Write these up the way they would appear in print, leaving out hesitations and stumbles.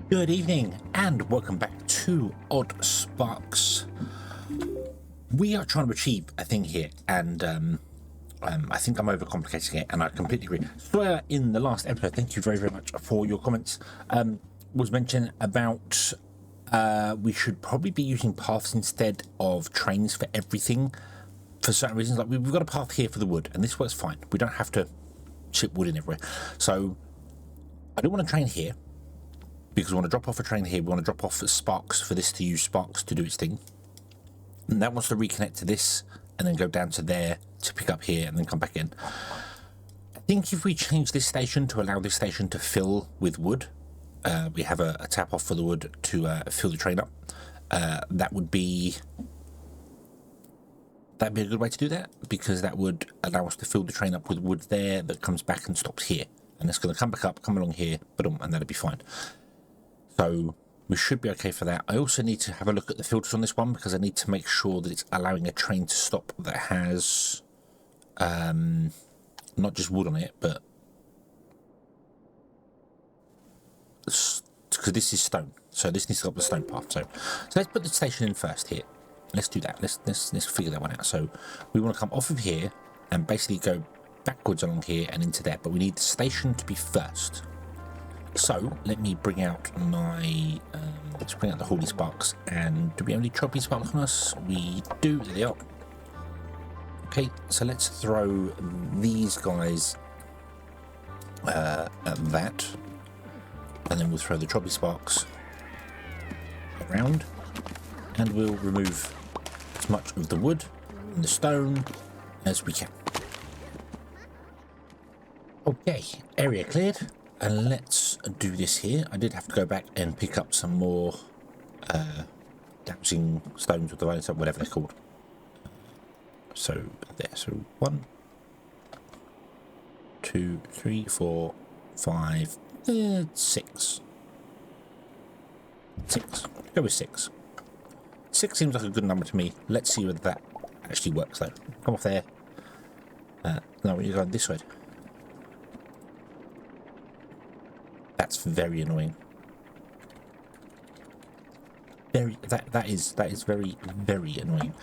Good evening and welcome back to Oddsparks. We are trying to achieve a thing here, and I think I'm overcomplicating it, and I completely agree. Swear in the last episode, thank you very, very much for your comments. Was mentioned about we should probably be using paths instead of trains for everything for certain reasons. Like we've got a path here for the wood, and this works fine. We don't have to chip wood in everywhere. So I don't want a train here, because we want to drop off a train here. We want to drop off sparks for this to use sparks to do its thing. And that wants to reconnect to this and then go down to there to pick up here and then come back in. I think if we change this station to allow this station to fill with wood, we have a tap off for the wood to fill the train up. That'd be a good way to do that, because that would allow us to fill the train up with wood there that comes back and stops here. And it's going to come back up, come along here, and that'll be fine. So we should be okay for that. I also need to have a look at the filters on this one, because I need to make sure that it's allowing a train to stop that has not just wood on it, but because this is stone, so this needs to go up the stone path. So let's put the station in first here. Let's do that. Let's figure that one out. So we want to come off of here and basically go backwards along here and into there, but we need the station to be first. So let me bring out my let's bring out the holy sparks. And do we have any trophy sparks on us? We do. There they are. Okay, so let's throw these guys at that, and then we'll throw the trophy sparks around, and we'll remove as much of the wood and the stone as we can. Okay, area cleared. And let's do this here. I did have to go back and pick up some more dowsing stones with the violet, whatever they're called. So there, so 1, 2, 3, 4, 5, 6. 6. Go with 6. 6 seems like a good number to me. Let's see whether that actually works though. Come off there. No, you're going this way. That's very annoying. That is very, very annoying.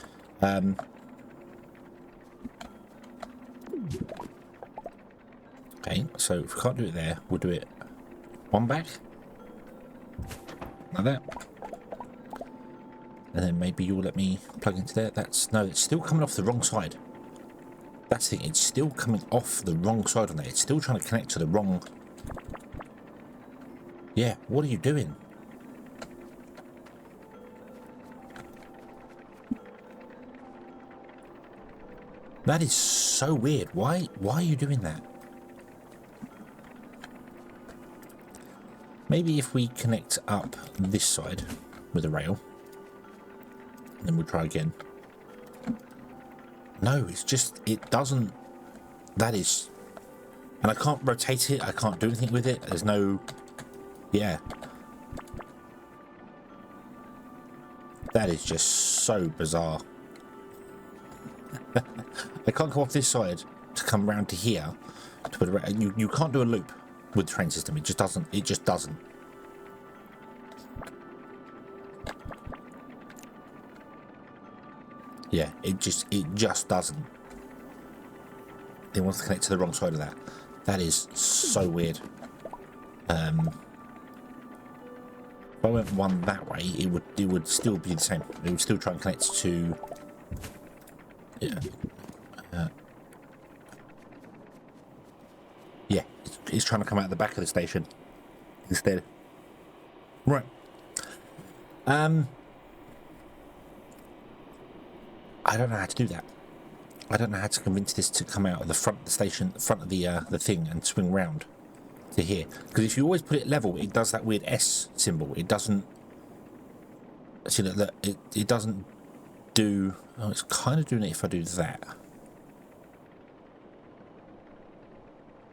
Okay, so if we can't do it there, we'll do it one back, like that, and then maybe you'll let me plug into there. No, it's still coming off the wrong side. That's the thing. It's still coming off the wrong side on there. It's still trying to connect to the wrong. Yeah, what are you doing? That is so weird. Why are you doing that? Maybe if we connect up this side with a rail, then we'll try again. No, it's just, it doesn't, that is, and I can't rotate it, I can't do anything with it, there's no. Yeah. That is just so bizarre. I can't come off this side to come round to here to put it. You can't do a loop with the train system. It just doesn't. It just doesn't. Yeah, it just doesn't. It wants to connect to the wrong side of that. That is so weird. If I went one that way, it would still be the same. It would still try and connect to. Yeah. Yeah, it's trying to come out the back of the station instead. Right. I don't know how to do that. I don't know how to convince this to come out of the front of the station, front of the thing, and swing round to here, because if you always put it level, it does that weird S symbol. It doesn't. See that it doesn't do. Oh, it's kind of doing it if I do that.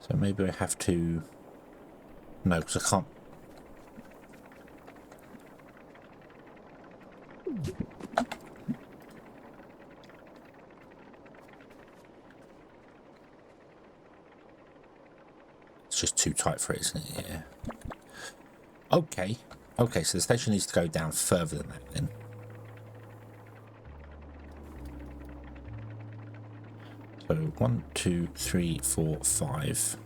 So maybe I have to. No, because I can't. It's just too tight for it, isn't it? Yeah. Okay. Okay, so the station needs to go down further than that then. So 1, 2, 3, 4, 5.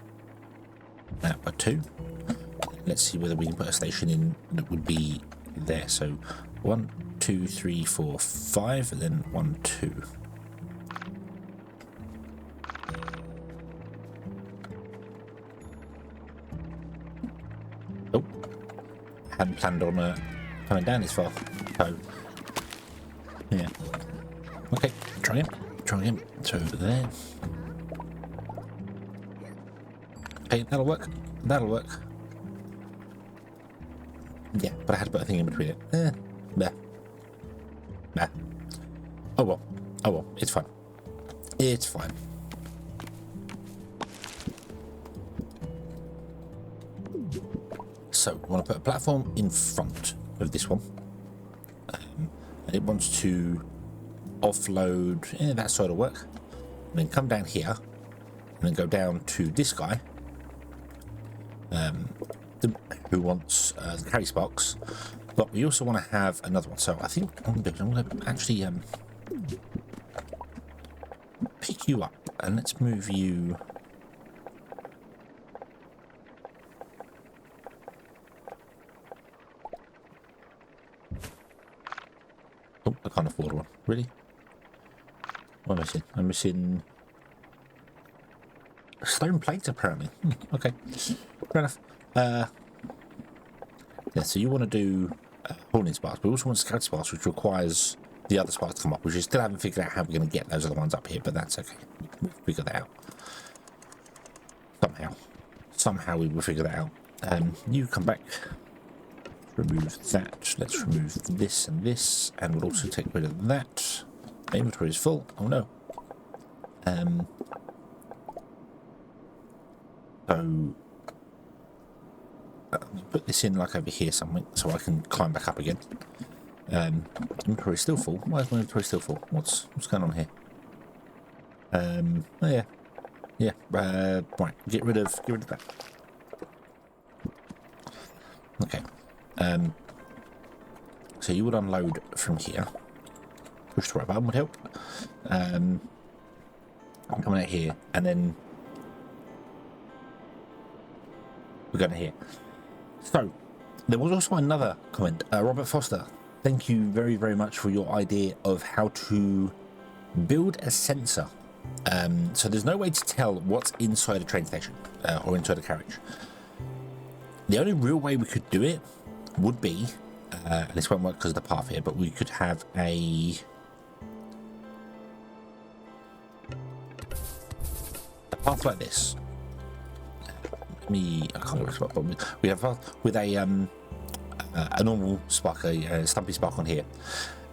That by 2. Let's see whether we can put a station in that would be there. So 1, 2, 3, 4, 5, and then 1, 2. Oh, hadn't planned on coming down this far. So yeah. Okay, try again. Try again. So there. Okay, that'll work. That'll work. Yeah, but I had to put a thing in between it. Nah. Nah. Oh well. Oh well. It's fine. It's fine. So, we want to put a platform in front of this one. And it wants to offload that sort of work. And then come down here. And then go down to this guy. Who wants the carry sparks, but we also want to have another one. So I think I'm going to actually pick you up and let's move you. Oh, I can't afford one. Really? What am I missing? I'm missing stone plates apparently. Okay, fair enough. Yeah, so you want to do Hornet sparks, but we also want Scout sparks, which requires the other sparks to come up, which we still haven't figured out how we're going to get those other ones up here, but that's okay. We'll figure that out. Somehow we will figure that out. You come back. Remove that. Let's remove this, and we'll also take rid of that. My inventory is full. Oh no. So put this in like over here somewhere so I can climb back up again. Inventory is still full. Why is my inventory still full? What's going on here? Oh yeah, right. Get rid of that. Okay. So you would unload from here. Push the right button would help. I'm coming out here, and then we're going to here. So, there was also another comment. Robert Foster, thank you very, very much for your idea of how to build a sensor. So there's no way to tell what's inside a train station or inside a carriage. The only real way we could do it would be, and this won't work because of the path here, but we could have a path like this. I can't remember, but we have with a normal spark, a stumpy spark on here,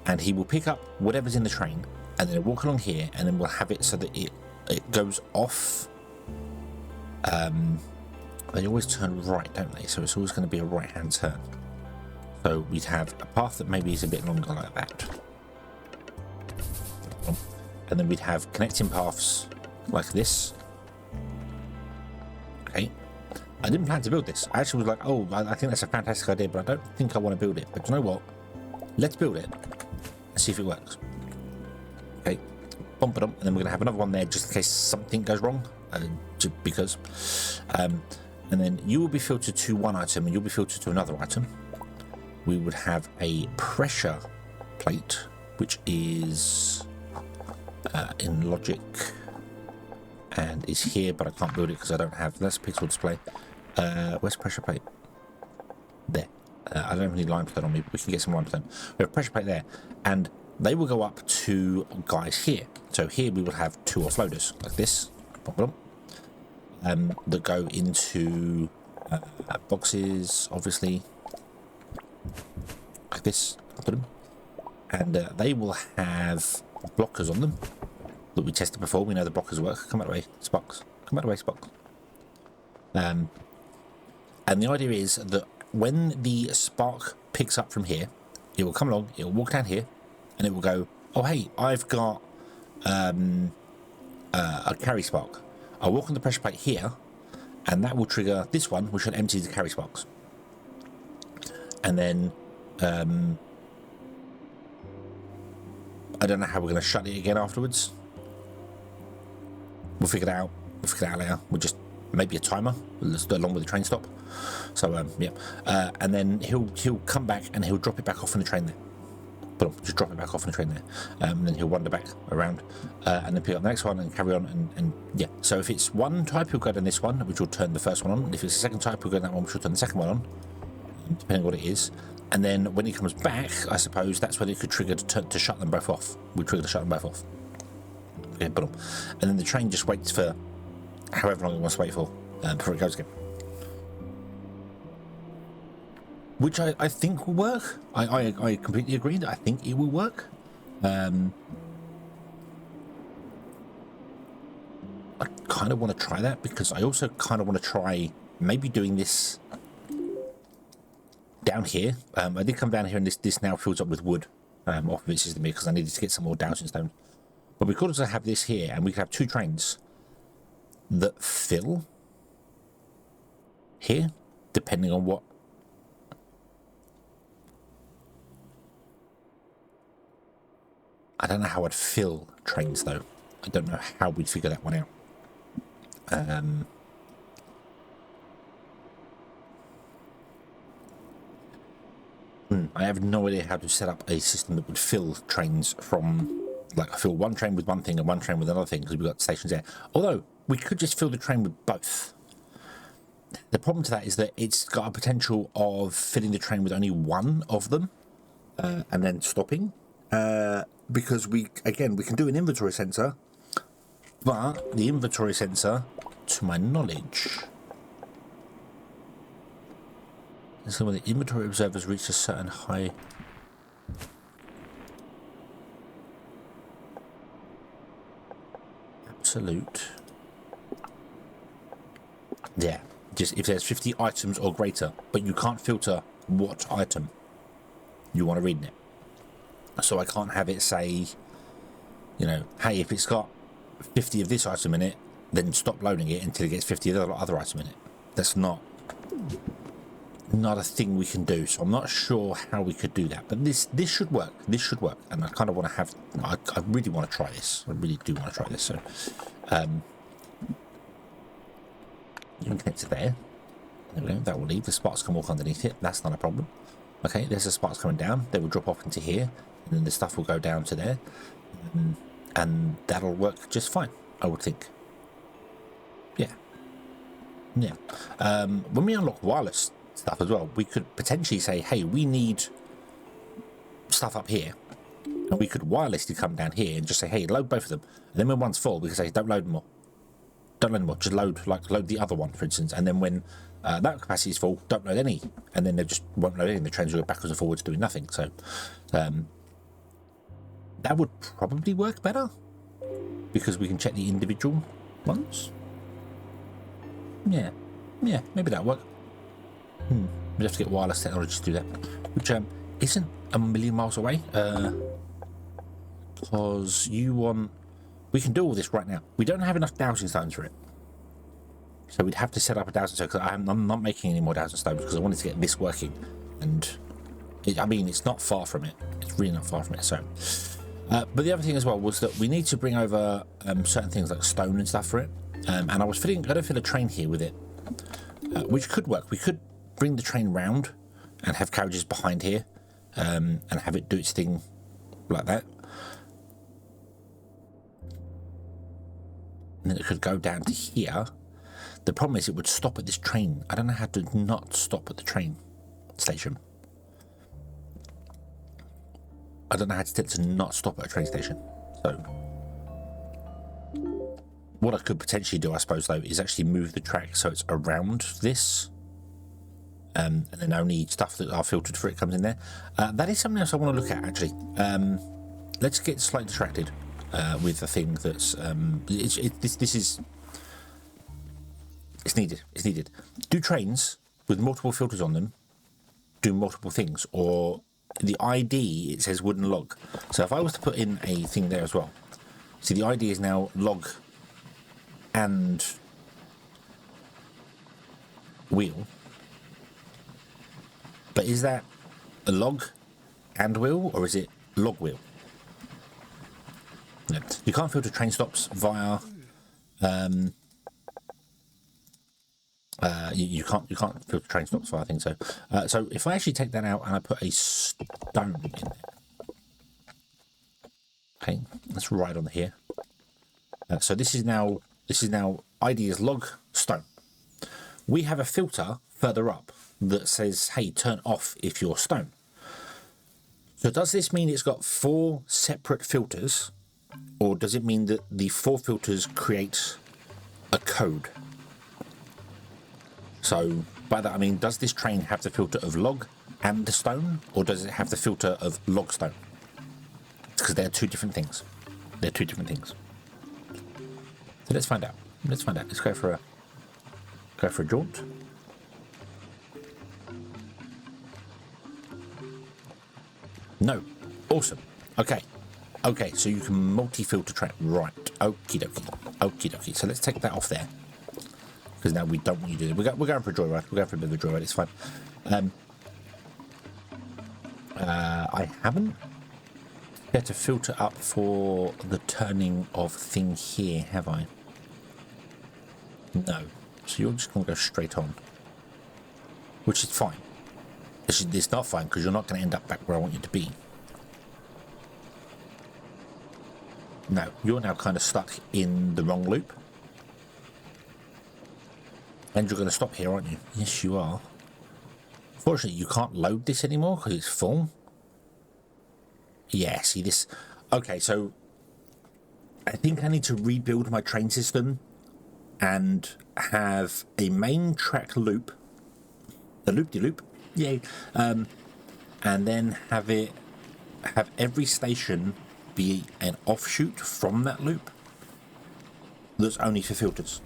and he will pick up whatever's in the train, and then walk along here, and then we'll have it so that it goes off. They always turn right, don't they? So it's always going to be a right-hand turn. So we'd have a path that maybe is a bit longer like that, and then we'd have connecting paths like this. Okay. I didn't plan to build this. I actually was like, oh, I think that's a fantastic idea, but I don't think I want to build it. But you know what? Let's build it and see if it works. Okay, bump it up, and then we're going to have another one there just in case something goes wrong. Because. And then you will be filtered to one item, and you'll be filtered to another item. We would have a pressure plate, which is in logic. And is here, but I can't build it because I don't have. That's pixel display. Where's pressure plate? There. I don't have any limestone on me, but we can get some limestone. We have pressure plate there, and they will go up to guys here. So here we will have 2 offloaders like this, that go into boxes, obviously, like this, and they will have blockers on them. That we tested before. We know the blockers work. Come out of the way, Sparks. Come out of the way, Sparks. And the idea is that when the spark picks up from here, it will come along, it will walk down here, and it will go, oh hey, I've got a carry spark. I'll walk on the pressure plate here, and that will trigger this one, which will empty the carry sparks. and then I don't know how we're going to shut it again afterwards. We'll figure it out. We'll figure it out later. We'll just maybe a timer along with the train stop. So yeah, and then he'll come back and he'll drop it back off on the train there. But just drop it back off on the train there, and then he'll wander back around, and then pick up the next one and carry on. And yeah, so if it's one type, he'll go down this one, which will turn the first one on. And if it's the second type, he'll go down that one, which will turn the second one on, depending on what it is. And then when he comes back, I suppose that's when it could trigger to shut them both off. We trigger to shut them both off. Okay, boom. And then the train just waits for however long it wants to wait for before it goes again. Which I think will work. I completely agree that I think it will work. I kind of want to try that because I also kind of want to try maybe doing this down here. I did come down here and this now fills up with wood off of its system because I needed to get some more dowsing stone. But we could also have this here and we could have two trains that fill here, depending on what. I don't know how I'd fill trains though. I don't know how we'd figure that one out. I have no idea how to set up a system that would fill trains from, like, fill one train with one thing and one train with another thing because we've got stations there. Although we could just fill the train with both. The problem to that is that it's got a potential of filling the train with only one of them and then stopping. Because we can do an inventory sensor, but the inventory sensor, to my knowledge, so when the inventory observers reach a certain high, absolute, yeah, just if there's 50 items or greater, but you can't filter what item you want to read in it. So I can't have it say, you know, hey, if it's got 50 of this item in it, then stop loading it until it gets 50 of the other item in it. That's not a thing we can do. So I'm not sure how we could do that. But this should work. This should work. And I kind of want to have, I really want to try this. I really do want to try this. So you can connect to there. There we go. That will leave. The sparks can walk underneath it. That's not a problem. Okay, there's the sparks coming down. They will drop off into here. And then the stuff will go down to there, and that'll work just fine, I would think. Yeah. When we unlock wireless stuff as well, we could potentially say, hey, we need stuff up here, and we could wirelessly come down here and just say, hey, load both of them. And then when one's full, we can say, don't load more. Don't load more. Just load the other one, for instance. And then when that capacity is full, don't load any. And then they just won't load any. The trains will go backwards and forwards doing nothing. So that would probably work better because we can check the individual ones. Yeah, maybe that'll work. We'd have to get wireless technology to do that, which isn't a million miles away. Because we can do all this right now. We don't have enough dowsing stones for it, so we'd have to set up a dowsing stone. Because I'm not making any more dowsing stones because I wanted to get this working, and it's not far from it. It's really not far from it. So. But the other thing as well was that we need to bring over certain things like stone and stuff for it. And I was going to fill a train here with it, which could work. We could bring the train round and have carriages behind here and have it do its thing like that. And then it could go down to here. The problem is it would stop at this train. I don't know how to not stop at the train station. I don't know how to tell it to not stop at a train station. So what I could potentially do, I suppose, though, is actually move the track so it's around this. And then only stuff that are filtered for it comes in there. That is something else I want to look at, actually. Let's get slightly distracted with the thing that's... It's needed. It's needed. Do trains with multiple filters on them do multiple things, or... The ID, it says wooden log. So if I was to put in a thing there as well, see, the ID is now log and wheel, But is that a log and wheel, or is it log wheel? No. You can't filter train stops via you can't filter train stops via, I think so. So if I actually take that out and I put a stone in there. Okay, let's write on here. So this is now ID is log stone. We have a filter further up that says, hey, turn off if you're stone. So does this mean it's got 4 separate filters, or does it mean that the 4 filters create a code? So by that I mean, does this train have the filter of log and the stone, or does it have the filter of log stone? Because they're 2 different things. They're 2 different things. So let's find out. Let's find out. Let's go for a jaunt. No. Awesome. Okay. Okay, so you can multi-filter track. Right. Okie dokie. Okie dokie. So let's take that off there. Because now we don't want you to do it. We're going for a joyride. We're going for a bit of a joyride. It's fine. I haven't set a filter up for the turning of thing here, have I? No. So you're just going to go straight on. Which is fine. It's not fine because you're not going to end up back where I want you to be. No, you're now kind of stuck in the wrong loop. And you're going to stop here, aren't you? Yes, you are. Fortunately, you can't load this anymore because it's full. Yeah, see this. Okay, so I think I need to rebuild my train system and have a main track loop, the loop-de-loop, yay, and then have every station be an offshoot from that loop that's only for filters.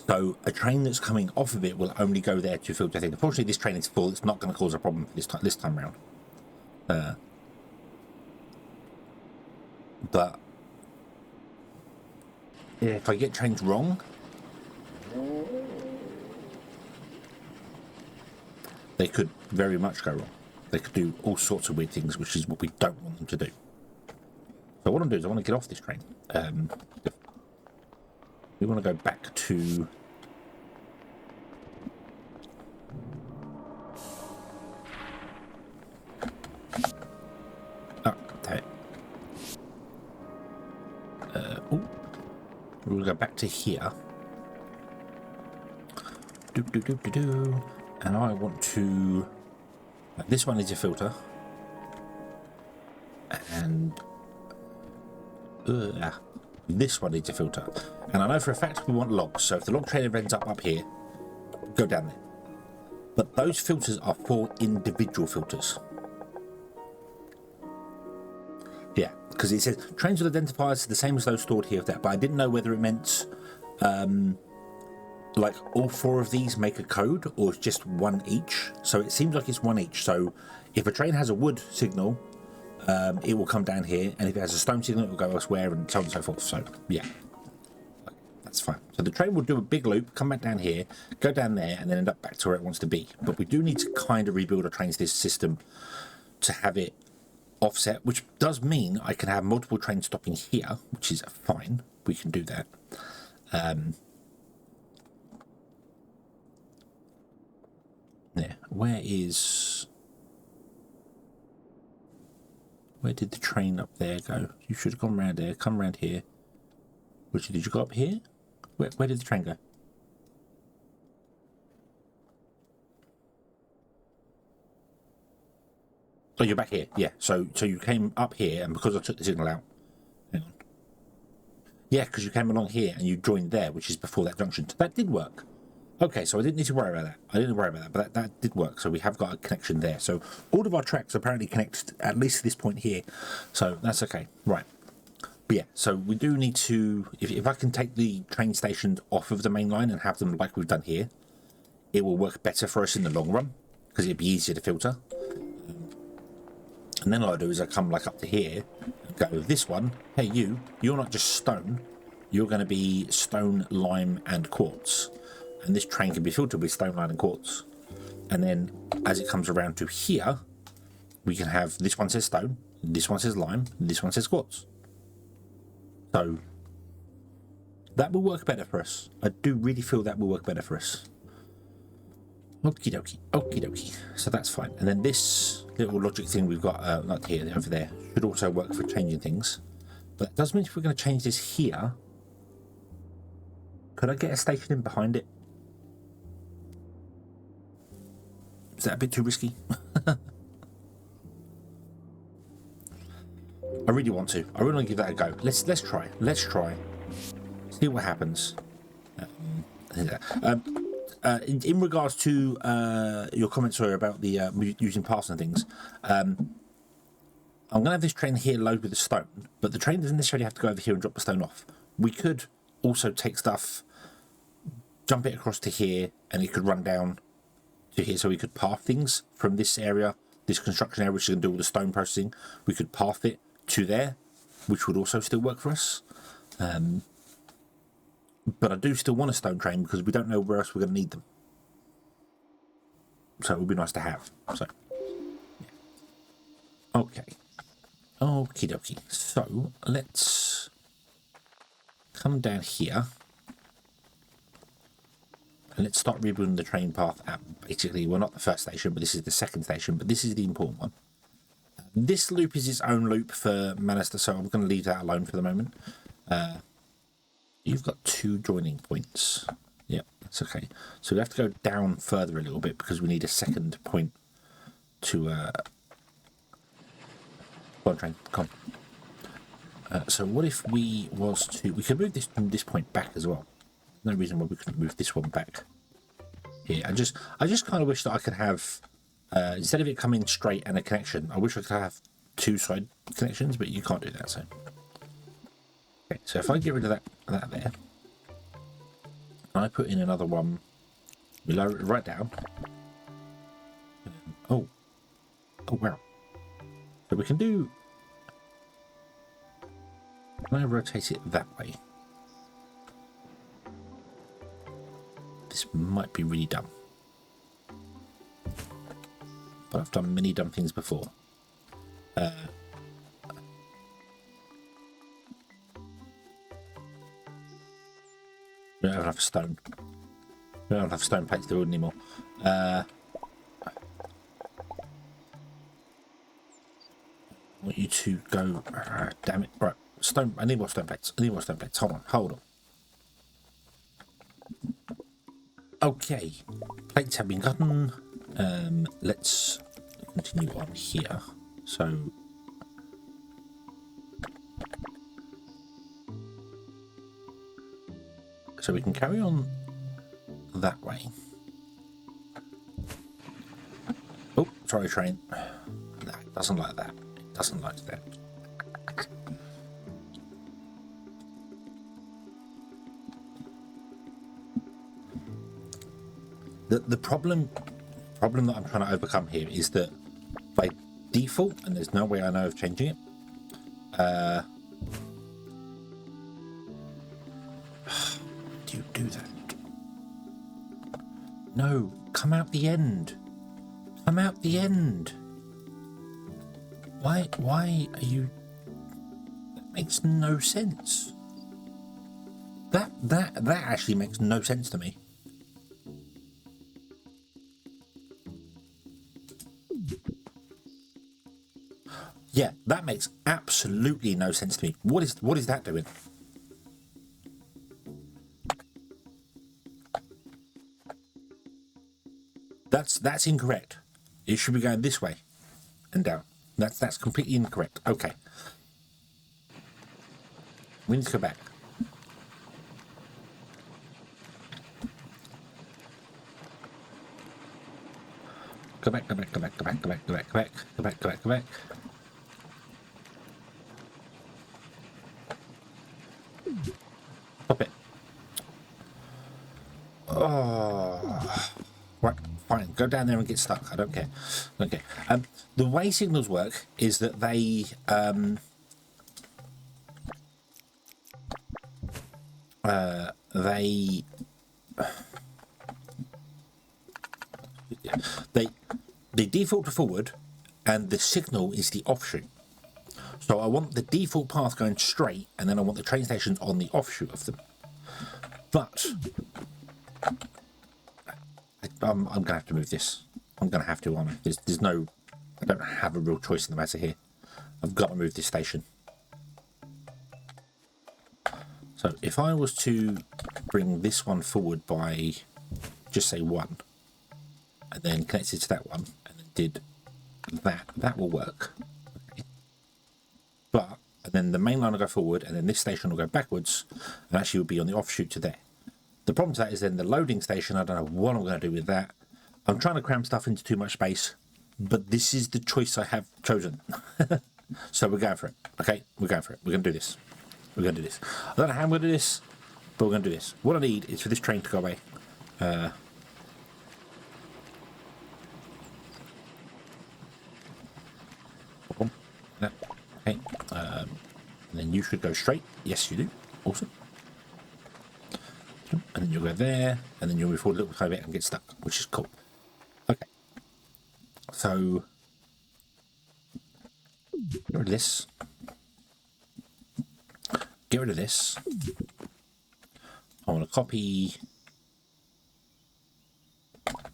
So a train that's coming off of it will only go there to filter things. Unfortunately, this train is full. It's not going to cause a problem this time around. But yeah, if I get trains wrong, they could very much go wrong. They could do all sorts of weird things, which is what we don't want them to do. So what I'm doing is I want to get off this train. We want to go back to there. We'll go back to here. And I want to. This one is a filter, and this one needs a filter. And I know for a fact we want logs. So if the log train ends up here, go down there. But those filters are for individual filters. Yeah, because it says trains with identifiers are the same as those stored here. But I didn't know whether it meant like all 4 of these make a code, or it's just 1 each. So it seems like it's 1 each. So if a train has a wood signal, it will come down here, and if it has a stone signal, it will go elsewhere, and so on and so forth. So yeah, that's fine. So the train will do a big loop, come back down here, go down there, and then end up back to where it wants to be. But we do need to kind of rebuild our trains this system to have it offset, which does mean I can have multiple trains stopping here, which is fine. We can do that. Yeah, where did the train up there go? You should have gone around there, come around here. Which did you go up here? Where did the train go? Oh, you're back here. Yeah, so you came up here, and because I took the signal out. Hang on. Yeah, because you came along here and you joined there, which is before that junction. That did work. Okay, so I didn't need to worry about that. I didn't worry about that, but that did work. So we have got a connection there. So all of our tracks apparently connect at least to this point here. So that's okay. Right. But yeah, so we do need to, if I can take the train stations off of the main line and have them like we've done here, it will work better for us in the long run, because it'd be easier to filter. And then what I'll do is I come like up to here and go, this one, hey you're not just stone, you're going to be stone, lime and quartz. And this train can be filtered with stone, lime and quartz. And then as it comes around to here, we can have this one says stone, this one says lime, this one says quartz. So that will work better for us. I do really feel that will work better for us. Okie dokie, okie dokie. So that's fine. And then this little logic thing we've got, not here, over there, should also work for changing things. But that does mean if we're going to change this here, could I get a station in behind it? Is that a bit too risky? I really want to. I really want to give that a go. Let's try. Let's try. See what happens. In regards to your comments about the using paths and things, I'm going to have this train here loaded with the stone, but the train doesn't necessarily have to go over here and drop the stone off. We could also take stuff, jump it across to here, and it could run down to here, so we could path things from this area, this construction area, which is going to do all the stone processing. We could path it to there, which would also still work for us. But I do still want a stone train because we don't know where else we're going to need them. So it would be nice to have. So, yeah. Okay. Okie dokie. So let's come down here. And let's start rebuilding the train path at basically, well, not the first station, but this is the second station, but this is the important one. This loop is its own loop for Manister, so I'm going to leave that alone for the moment. You've got 2 joining points. Yep, that's okay. So we have to go down further a little bit because we need a second point to... Go on, train, come on. So what if we was to... We could move this point back as well. No reason why we couldn't move this one back here. I just kind of wish that I could have... instead of it coming straight and a connection, I wish I could have 2 side connections, but you can't do that, so... Okay, so if I get rid of that there, and I put in another one, we lower it right down. Oh wow! So we can do. Can I rotate it that way? This might be really dumb, but I've done many dumb things before. We don't have enough stone. We don't have enough stone plates to build anymore. I want you to go. Damn it! Right, stone. I need more stone plates. I need more stone plates. Hold on. Okay, plates have been gotten. Let's continue on here. So. So we can carry on that way. Oh, sorry, train. No, it doesn't like that. It doesn't like that. The problem that I'm trying to overcome here is that by default, and there's no way I know of changing it, do that. No, come out the end. Come out the end. Why are you... That makes no sense. That actually makes no sense to me. Yeah, that makes absolutely no sense to me. What is that doing? That's incorrect. It should be going this way and down. That's completely incorrect. Okay. We need to go back. Go back. Stop it. Oh. Right, fine. Go down there and get stuck. I don't care. Okay. The way signals work is that they the default to forward, and the signal is the offshoot. So I want the default path going straight, and then I want the train stations on the offshoot of them. But I'm going to have to move this. I'm going to have to, aren't I? There's no... I don't have a real choice in the matter here. I've got to move this station. So if I was to bring this one forward by, just say 1, and then connect it to that one, and then did that, that will work. Okay. But, and then the main line will go forward, and then this station will go backwards, and actually will be on the offshoot to there. The problem to that is then the loading station, I don't know what I'm going to do with that. I'm trying to cram stuff into too much space, but this is the choice I have chosen. So we're going for it. Okay, we're going for it. We're going to do this. We're going to do this. I don't know how I'm going to do this, but we're going to do this. What I need is for this train to go away. Okay. And then you should go straight. Yes, you do. Awesome. And then you'll go there, and then you'll move forward a little bit and get stuck, which is cool. Okay. So get rid of this. Get rid of this. I want to copy. Let's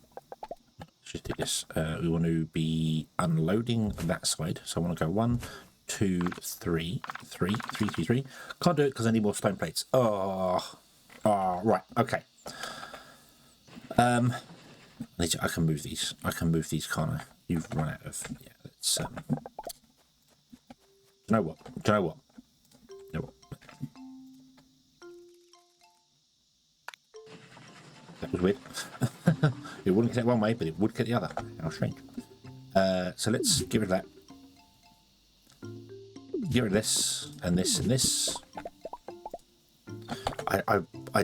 just do this. We want to be unloading that side. So I want to go 1, 2, 3, 3, 3, 3, 3. Can't do it because I need more stone plates. Oh, right. Okay. I can move these. I can move these, can't I? You've run out of. Yeah. Let's. Do you know what? Do you know what? That was weird. It wouldn't get one way, but it would get the other. How strange. So let's get rid of that. Get rid of this and this and this. I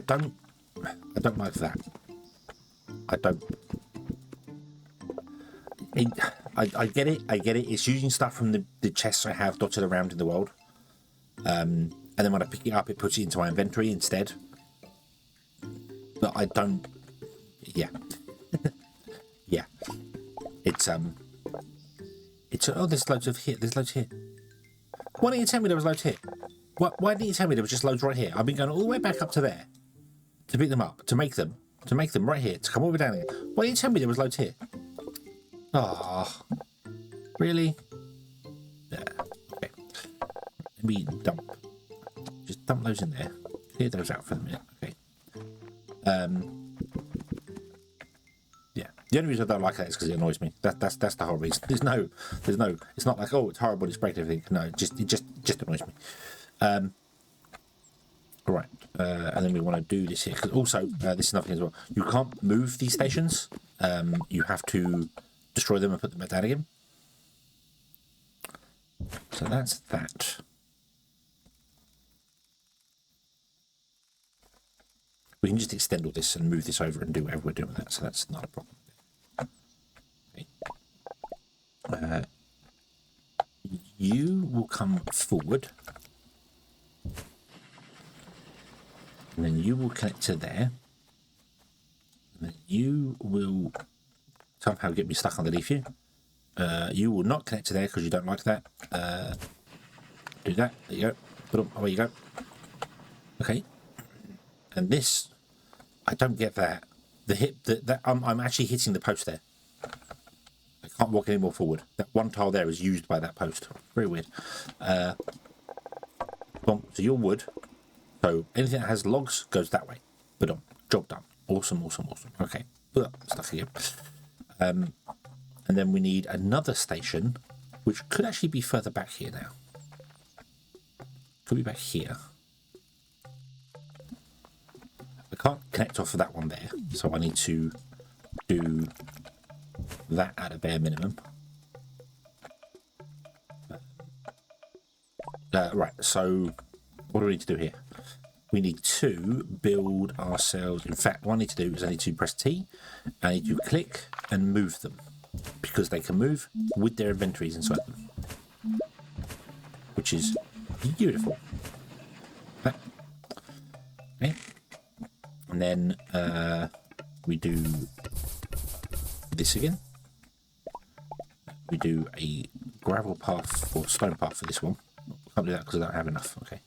don't like that. I don't. I get it. I get it. It's using stuff from the chests I have dotted around in the world. And then when I pick it up, it puts it into my inventory instead. But I don't. Yeah. Yeah. It's oh, there's loads of here. There's loads here. Why didn't you tell me there was loads here? Why didn't you tell me there was just loads right here? I've been going all the way back up to there to pick them up, to make them right here, to come all the way down here. Why didn't you tell me there was loads here? Oh, really? Yeah. Okay. Let me dump. Just dump those in there. Clear those out for a minute. Okay. Yeah. The only reason I don't like that is because it annoys me. That's the whole reason. There's no. It's not like, oh, it's horrible, it's breaking everything. No, it just annoys me. Right. And then we want to do this here because also this is another thing as well. You can't move these stations. You have to destroy them and put them back down again. So that's that. We can just extend all this and move this over and do whatever we're doing with that. So that's not a problem. Okay. You will come forward. And then you will connect to there. And then you will somehow get me stuck underneath you. You will not connect to there because you don't like that. Do that. There you go. Put up. Away you go. Okay. And this, I don't get that. The hip that I'm actually hitting the post there. I can't walk any more forward. That one tile there is used by that post. Very weird. So your wood. So anything that has logs goes that way. But job done. Awesome, awesome, awesome. Okay. Stuck here. And then we need another station, which could actually be further back here now. Could be back here. I can't connect off of that one there, so I need to do that at a bare minimum. Right, so what do we need to do here? We need to build ourselves. In fact, what I need to do is I need to press T. I need to click and move them because they can move with their inventories inside them, which is beautiful. Okay. And then we do this again. We do a gravel path or stone path for this one. Can't do that because I don't have enough. Okay.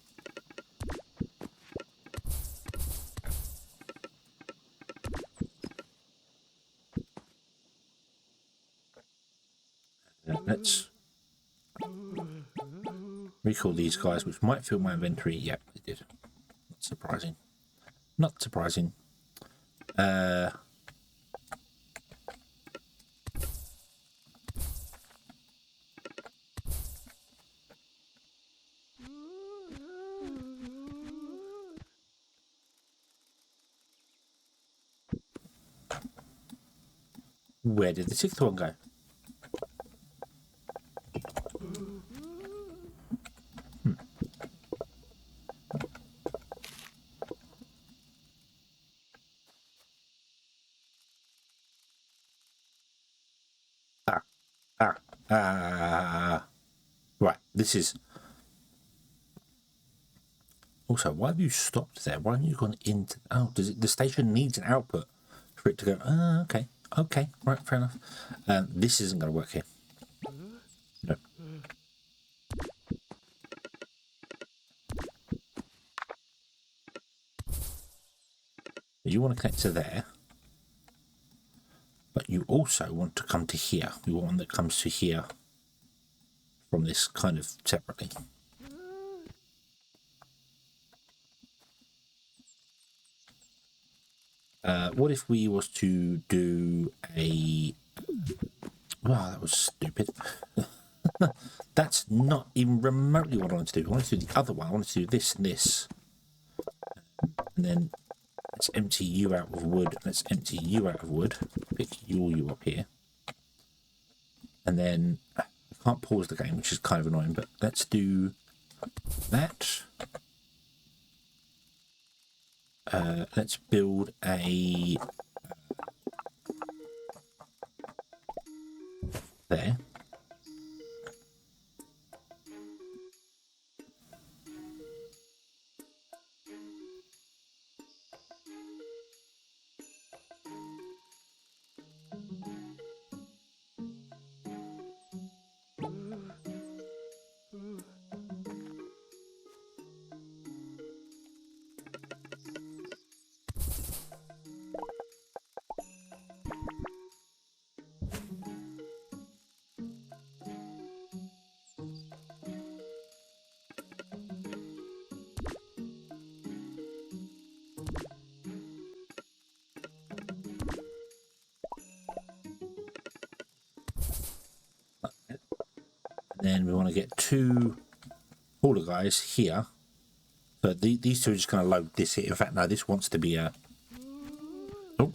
Let's recall these guys, which might fill my inventory. Yep, it did. Not surprising. Not surprising. Where did the sixth one go? Right, this is... Also, why have you stopped there? Why haven't you gone into... Oh, does it... The station needs an output for it to go... okay. Okay, right, fair enough. This isn't going to work here. No. You want to connect to there. But you also want to come to here. We want one that comes to here from this kind of separately. What if we was to do a... Wow, that was stupid. That's not even remotely what I want to do. I want to do the other one. I want to do this and this. And then let's empty you out of wood. Let's empty you out of wood. Pick you up here. And then I can't pause the game, which is kind of annoying, but let's do that. Let's build a... there. Then we want to get two hauler guys here. So these two are just going to load this here. In fact, no, this wants to be a... Oh,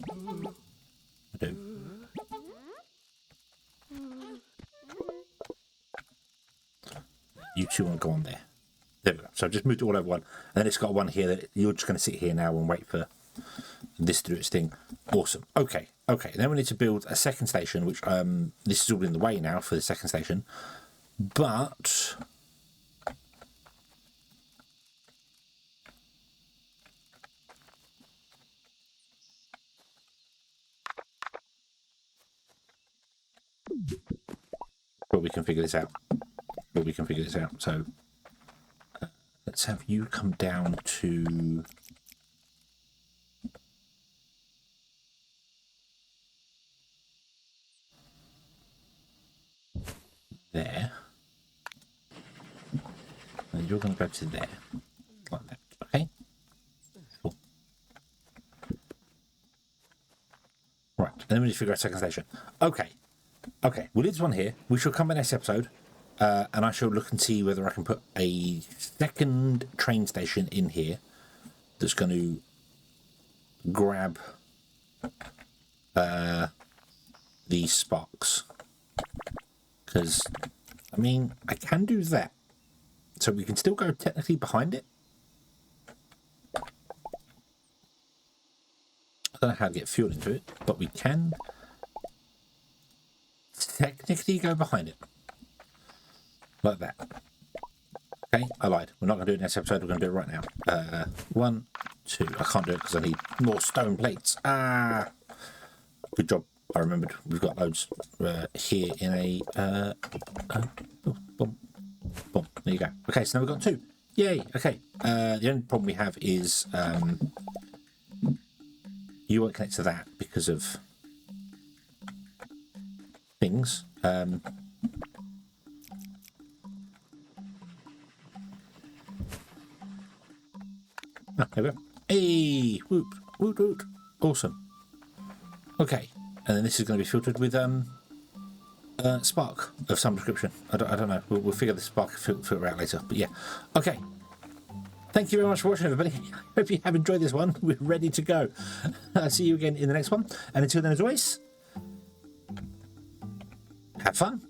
I do. You two want to go on there. There we go. So I've just moved it all over one. And then it's got one here that you're just going to sit here now and wait for this to do its thing. Awesome. Okay. Okay. And then we need to build a second station, which this is all in the way now for the second station. But we can figure this out. So let's have you come down to there. And you're going to go to there, like that. Okay. Cool. Right, and then we need to figure out second station. Okay. Okay, we'll leave this one here. We shall come in next episode, and I shall look and see whether I can put a second train station in here that's going to grab these sparks. Because, I mean, I can do that. So we can still go technically behind it. I don't know how to get fuel into it, but we can technically go behind it. Like that. Okay, I lied. We're not going to do it next episode. We're going to do it right now. 1, 2. I can't do it because I need more stone plates. Ah! Good job. I remembered we've got loads here in a oh, boom, boom, there you go. Okay, so now we've got 2. Yay. Okay, the only problem we have is you won't connect to that because of things. Oh, there we go. Hey, whoop, whoop, whoop. Awesome. Okay, and then this is going to be filtered with spark of some description. I don't know. We'll figure the spark filter out later. But yeah, okay. Thank you very much for watching, everybody. Hope you have enjoyed this one. We're ready to go. I'll see you again in the next one. And until then, as always, have fun.